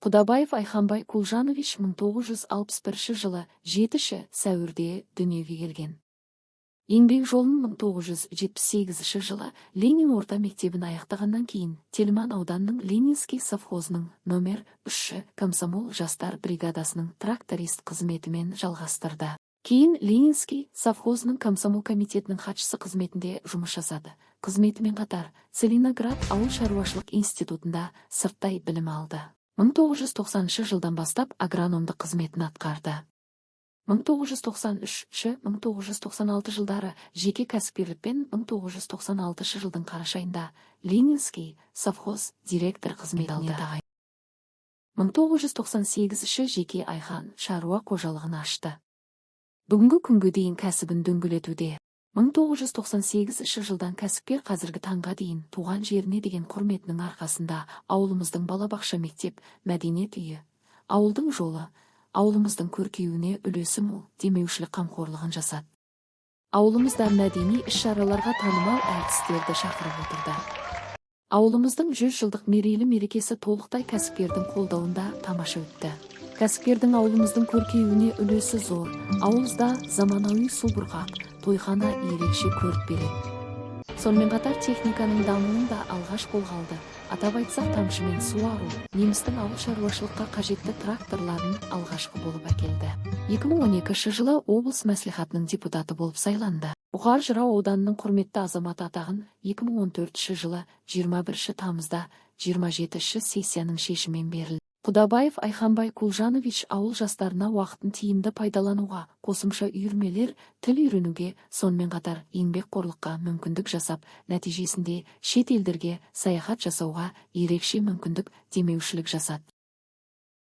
Құдабаев Айханбай Кулжанович 1961 жылы 7 сәуірде дүниеге келген. Еңбек жолын 1978 жылы Ленин орта мектебін аяқтағаннан кейін Тельман ауданының Ленинский совхозының номер 3 комсомол жастар бригадасының тракторист қызметімен жалғастырды. Кейін Ленинский совхозының комсомол комитетінің хатшысы қызметінде жұмыс жасады. Қызметімен қатар Целиноград ауыл шаруашылық институтында сырттай білім алды. 1990 жылдан бастап агрономдық қызметін атқарды. 1993-1996 жылдары жеке кәсіпкерлікпен 1996 жылдың қараша айында Ленинский совхоз директор қызметіне тағайындалды. 1998 жеке Айхан шаруа қожалығын ашты. Бүгінгі күнге дейін кәсібін дөңгелетуде. 1998 жылдан кәсіпкер қазіргі таңға дейін туған жеріне деген құрметінің арқасында ауылымыздың балабақша мектеп, мәдениет үйі, ауылдың жолы, ауылымыздың көркеюіне үлесі мол демеушілік қамқорлығын жасады. Ауылымызда мәдени іс-шараларға танымал әртістерді шақырып отырды. Ауылымыздың 100 жылдық мерейлі мерекесі толықтай кәсіпкердің қолдауында тамаша өтті. Кәсіпкердің ауылымыздың көркеюіне үлесі зор. Ауылымызда заманауи субұрғақ, тойхана ерекше көрік береді. Сонымен қатар техниканың дамуын да алғаш қолға алды. Атап айтсақ, тамшымен суару, немістің ауыл шаруашылыққа қажетті тракторларын алғашқы болып әкелді. 2012 жылы облыс мәслихатының депутаты болып сайланды. Бұқар Жырау ауданының құрметті азаматы атағын 2014 жылы 21 тамызда 27 сессияның шешімімен берілді. Құдабаев Айханбай Кулжанович ауыл жастарына уақытын тиімді пайдалануға, қосымша үйірмелер, тіл үйренуге, сонымен қатар еңбекқорлыққа мүмкіндік жасап, нәтижесінде шет елдерге саяхат жасауға ерекше мүмкіндік демеушілік жасады.